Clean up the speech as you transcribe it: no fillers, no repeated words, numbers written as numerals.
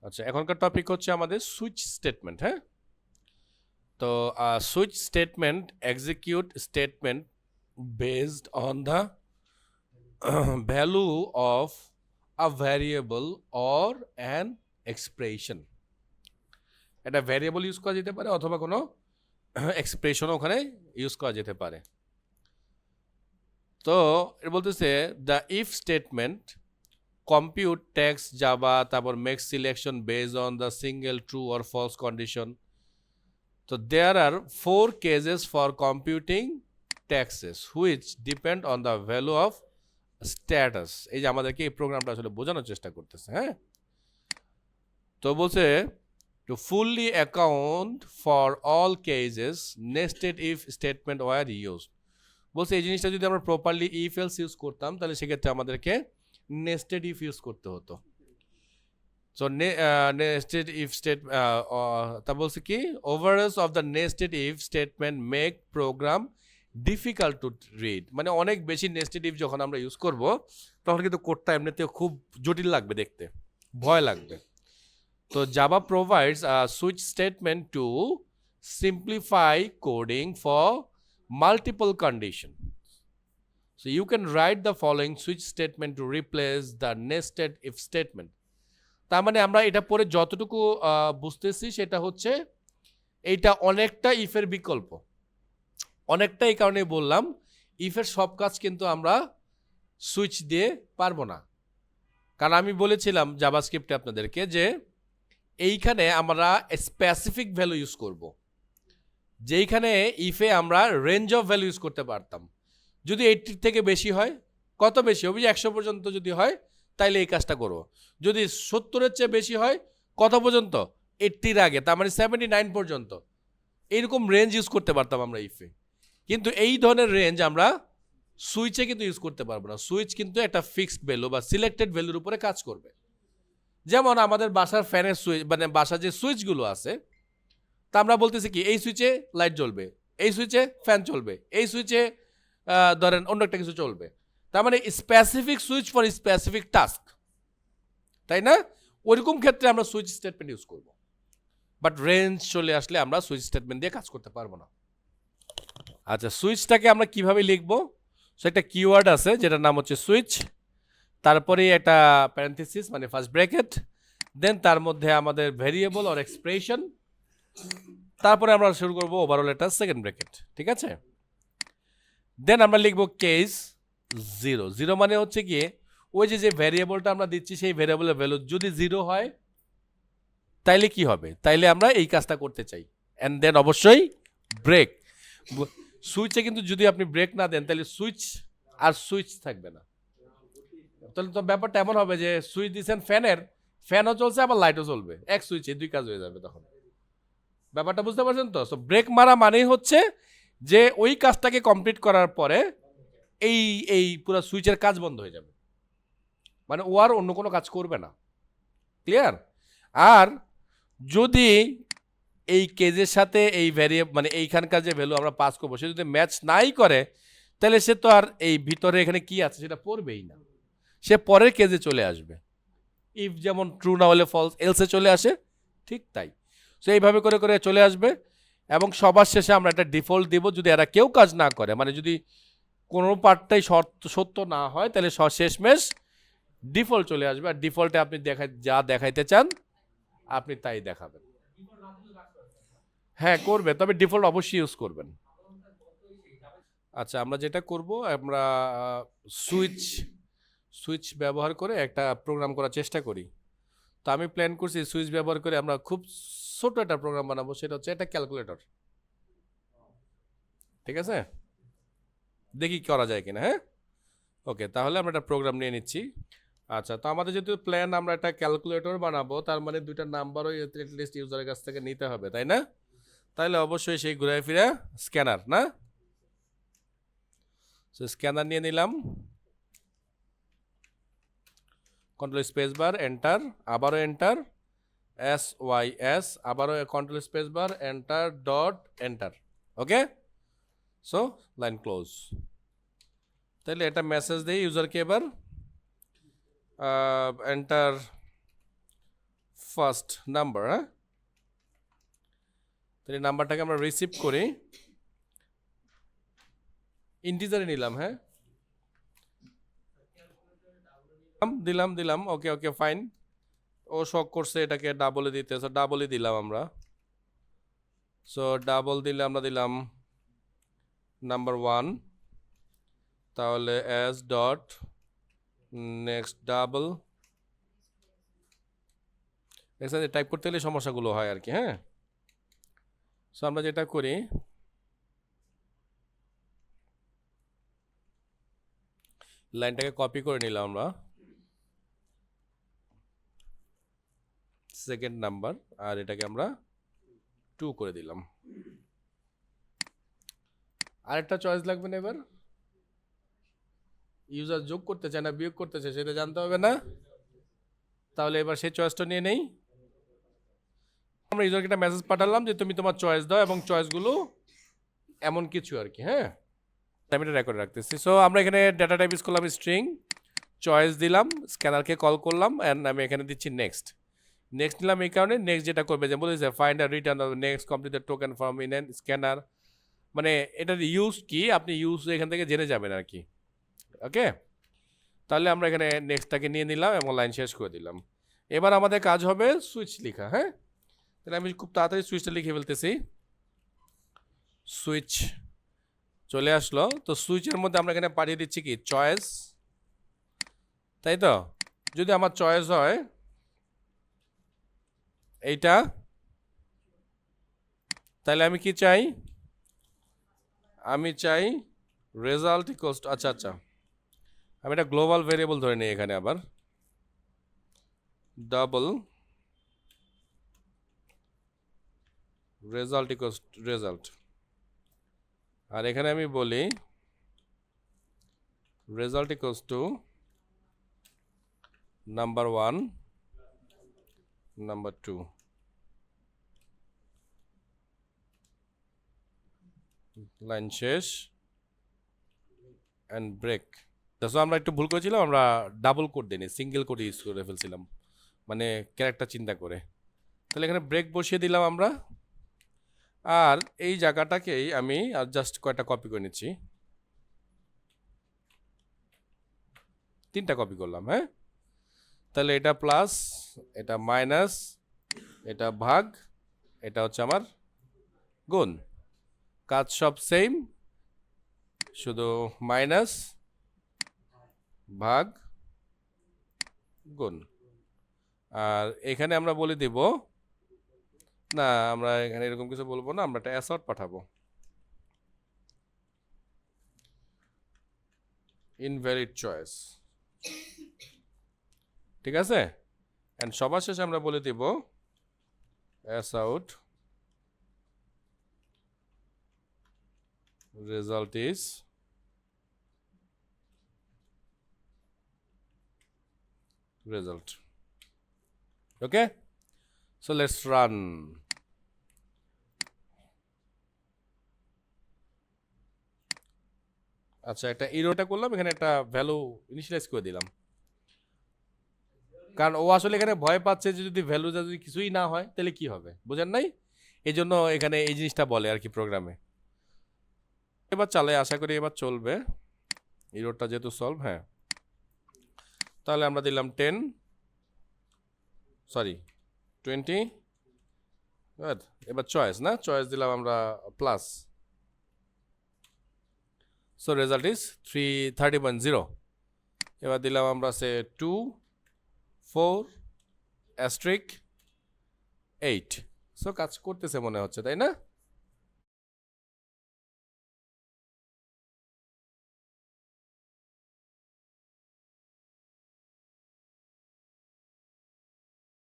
আচ্ছা, এখনকার টপিক হচ্ছে আমাদের সুইচ স্টেটমেন্ট। হ্যাঁ, তো switch statement execute statement based on the value of a variable or an expression. এটা ভ্যারিয়েবল ইউজ করা যেতে পারে অথবা কোনো এক্সপ্রেশনও ওখানে ইউজ করা যেতে পারে। তো এটা বলতেছে the if statement compute text Java তারপর make selection based on the single true or false condition. So there are 4 cases for computing texts which depend on the value of status. এই যে আমাদেরকে এই প্রোগ্রামটা আসলে বোঝানোর চেষ্টা করতেছে। হ্যাঁ, তো বলছে to fully account for all cases nested if statement were used. বলছে এই জিনিসটা যদি আমরা প্রপারলি if else ইউজ করতাম তাহলে সেক্ষেত্রে আমাদেরকে nested if ইউজ করতে হতো। সো nested if state তা বলছে কি overalls of the nested if statement make program difficult to read. মানে অনেক বেশি nested if যখন আমরা ইউজ করব তখন কিন্তু কোডটা এমনিতেও খুব জটিল লাগবে দেখতে, ভয় লাগবে। তো Java provides a switch statement two simplify coding for multiple condition. So you can write the following switch statement to replace the nested if statement. তার মানে আমরা এটা পরে যতটুকু বুঝতেছি সেটা হচ্ছে এইটা অনেকটা ইফের বিকল্প। অনেকটা এই কারণে বললাম ইফের সব কাজ কিন্তু আমরা সুইচ দিয়ে পারবো না, কারণ আমি বলেছিলাম জাভাস্ক্রিপ্টে আপনাদেরকে যে এইখানে আমরা স্পেসিফিক ভ্যালু ইউজ করব, যেইখানে ইফে আমরা রেঞ্জ অফ ভ্যালু ইউজ করতে পারতাম। যদি 80 থেকে বেশি হয়, কত বেশি হবে, 100 পর্যন্ত যদি হয় তাইলে এই কাজটা করবো। যদি 70-এর চেয়ে বেশি হয়, কত পর্যন্ত, 80-র আগে, তার মানে 79 পর্যন্ত, এইরকম রেঞ্জ ইউজ করতে পারতাম আমরা ইফে। কিন্তু এই ধরনের রেঞ্জ আমরা সুইচে কিন্তু ইউজ করতে পারবো না। সুইচ কিন্তু একটা ফিক্সড ভ্যালু বা সিলেক্টেড ভ্যালুর উপরে কাজ করবে। যেমন আমাদের বাসার ফ্যানের সুইচ, মানে বাসার যে সুইচগুলো আছে তা আমরা বলতেছি কি এই সুইচে লাইট জ্বলবে, এই সুইচে ফ্যান চলবে, এই সুইচে ধরেন অন্য একটা কিছু চলবে। তার মানে specific switch for specific task, তাই না? ওইরকম ক্ষেত্রে আমরা সুইচ স্টেটমেন্ট ইউজ করব, বাট রেঞ্জ চলে আসলে আমরা সুইচ স্টেটমেন্ট দিয়ে কাজ করতে পারবো না। আচ্ছা, সুইচটাকে আমরা কিভাবে লিখবো? সো একটা কিওয়ার্ড আছে যেটার নাম হচ্ছে সুইচ, তারপরে একটা প্যারেনথেসিস মানে ফার্স্ট ব্র্যাকেট, দেন তার মধ্যে আমাদের ভেরিয়েবল অর এক্সপ্রেশন, তারপরে আমরা শুরু করবো ওভারঅল একটা সেকেন্ড ব্র্যাকেট। ঠিক আছে, দেন আমরা লিখবো কেস 0। 0 মানে হচ্ছে গিয়ে ওই যে ভ্যারিয়েবলটা আমরা দিচ্ছি সেই ভ্যারিয়েবলের ভ্যালু যদি 0 হয় তাইলে কি হবে, তাইলে আমরা এই কাজটা করতে চাই। অ্যান্ড দেন অবশ্যই ব্রেক। সুইচে কিন্তু যদি আপনি ব্রেক না দেন তাহলে সুইচ আর সুইচ থাকবে না। তাহলে তো ব্যাপারটা এমন হবে যে সুইচ দিচ্ছেন ফ্যানের, ফ্যানও চলছে আবার লাইটও চলবে, এক সুইচে 2 কাজ হয়ে যাবে। তখন ব্যাপারটা বুঝতে পারছেন তো? সো ব্রেক মারা মানেই হচ্ছে যে ওই কাজটাকে কমপ্লিট করার পরে এই পুরো সুইচের কাজ বন্ধ হয়ে যাবে, মানে ও আর অন্য কোনো কাজ করবে না। ক্লিয়ার? আর যদি এই কেজের সাথে এই ভ্যারিয়েবল মানে এইখানকার যে ভ্যালু আমরা পাস করবো সে যদি ম্যাচ নাই করে তাহলে সে তো আর এই ভিতরে এখানে কি আছে সেটা পড়বেই না, সে পরের কেজে চলে আসবে। ইফ যেমন ট্রু না হলে ফলস, এলসে চলে আসে, ঠিক তাই। সো এইভাবে করে করে চলে আসবে এবং সবার শেষে আমরা একটা ডিফল্ট দিব যদি এরা কেউ কাজ না করে, মানে যদি কোনো পার্টটাই সত্য না হয় তাহলে শেষমেশ ডিফল্ট চলে আসবে। আর ডিফল্টে আপনি যা দেখাইতে চান আপনি তাই দেখাবেন। হ্যাঁ করবে, তবে ডিফল্ট অবশ্যই ইউজ করবেন। আচ্ছা, আমরা যেটা করব আমরা সুইচ ব্যবহার করে একটা প্রোগ্রাম করার চেষ্টা করি। তো আমি প্ল্যান করছি সুইচ ব্যবহার করে আমরা খুব ছোট একটা প্রোগ্রাম বানাবো, সেটা হচ্ছে একটা ক্যালকুলেটর। ঠিক আছে, দেখি করা যায় কিনা। হ্যাঁ, ওকে, তাহলে আমরা একটা প্রোগ্রাম নিয়ে নিচ্ছি। আচ্ছা, তো আমাদের যেহেতু প্ল্যান আমরা একটা ক্যালকুলেটর বানাবো, তার মানে 2টা নাম্বারও এটলিস্ট ইউজারের কাছ থেকে নিতে হবে, তাই না? তাহলে অবশ্যই সেই ঘুরে ফিরে স্ক্যানার না, সো স্ক্যানার নিয়ে নিলাম, কন্ট্রোল স্পেস বার এন্টার, আবারও এন্টার, SYS, আবারও control space bar enter, dot enter. Okay, so line close. তাহলে এটা মেসেজ দেই ইউজারকে, এবার এন্টার ফার্স্ট নাম্বার, হ্যাঁ, তাহলে নাম্বারটাকে আমরা রিসিভ করি, ইন্টিজারে নিলাম, হ্যাঁ, দিলাম, ওকে ওকে ফাইন। ও শক করছে এটাকে ডাবলে দিতে, সো ডাবলই দিলাম আমরা। সো ডাবল দিলে আমরা দিলাম নাম্বার 1, তাহলে এস ডট নেক্সট ডাবল। এখানে টাইপ করতে গেলে সমস্যাগুলো হয় আর কি, হ্যাঁ। সো আমরা যেটা করি, লাইনটাকে কপি করে নিলাম আমরা, সেকেন্ড নাম্বার, আর এটাকে আমরা 2 করে দিলাম। আরেকটা চয়েস লাগবে না, এবার ইউজার যোগ করতে চায় না বিয়োগ করতে চায় সেটা জানতে হবে না, তাহলে এবার সেই চয়েসটা নিয়ে নেই। আমরা ইউজারকে একটা মেসেজ পাঠালাম যে তুমি তোমার চয়েস দাও, এবং চয়েসগুলো এমন কিছু আর কি, হ্যাঁ, আমি এটা রেকর্ড রাখতেছি। সো আমরা এখানে ডাটা টাইপ ইউজ করলাম স্ট্রিং, চয়েস দিলাম, স্ক্যানারকে কল করলাম, অ্যান্ড আমি এখানে দিচ্ছি নেক্সট নিলাম। এই কারণে নেক্সট যেটা করবে, যে বলেছে find or return next complete the token from in an scanner, মানে এটার ইউজ কি আপনি ইউজ এখান থেকে জেনে যাবেন আর কি, ওকে। তাহলে আমরা এখানে নেক্সটটাকে নিয়ে নিলাম এবং লাইন শেষ করে দিলাম। এবার আমাদের কাজ হবে সুইচ লেখা, হ্যাঁ, তাহলে আমি খুব তাড়াতাড়ি সুইচটা লিখে ফেলতেছি। সুইচ চলে আসলো, তো সুইচের মধ্যে আমরা এখানে পাঠিয়ে দিচ্ছি কি চয়েস, তাই তো। যদি আমার চয়েস হয় এইটা, তাহলে আমি কি চাই, আমি চাই রেজাল্ট ইকুয়ালস টু, আচ্ছা আমি এটা গ্লোবাল ভেরিয়েবল ধরে নিই এখানে, আবার ডাবল রেজাল্ট ইকুয়ালস রেজাল্ট, আর এখানে আমি বলি result equals to number 1 number 2, line শেষ অ্যান্ড ব্রেক। সো আমরা একটু ভুল করেছিলাম, আমরা ডাবল কোড দিইনি, সিঙ্গেল কোড ইউজ করে ফেলছিলাম, মানে ক্যারেক্টার চিন্তা করে। তাহলে এখানে ব্রেক বসিয়ে দিলাম আমরা, আর এই জায়গাটাকেই আমি আর জাস্ট কয়টা কপি করে নিচ্ছি, 3টা কপি করলাম, হ্যাঁ। তাহলে এটা প্লাস, এটা মাইনাস, এটা ভাগ, এটা হচ্ছে আমার গুণ, কাজ সব সেম, শুধু মাইনাস ভাগ গুণ। আর এখানে আমরা বলে দিব না, আমরা এখানে এরকম কিছু বলবো না, আমরা একটা অ্যাসর্ট পাঠাবো, ইনভ্যালিড চয়েস, ঠিক আছে। এন্ড সবার শেষে আমরা বলে দিব S out result is result, okay. So let's run. আচ্ছা, একটা এররটা করলাম, এখানে একটা ভ্যালু ইনিশিয়ালাইজ করে দিলাম, কারণ ও আসলে এখানে ভয় পাচ্ছে যে যদি ভ্যালু যদি কিছুই না হয় তাহলে কি হবে, বুঝেন নাই, এই জন্য এখানে এই জিনিসটা বলে আর কি প্রোগ্রামে। এবার চালে, আশা করি এবার চলবে, এররটা যেহেতু সলভ, হ্যাঁ। তাহলে আমরা দিলাম 20, এবার চয়েস না, চয়েস দিলাম আমরা প্লাস, সো রেজাল্ট ইজ 30.0। এবার দিলাম আমরা সে 2 4 * 8, সো কাজ করতেছে মনে হচ্ছে, তাই না।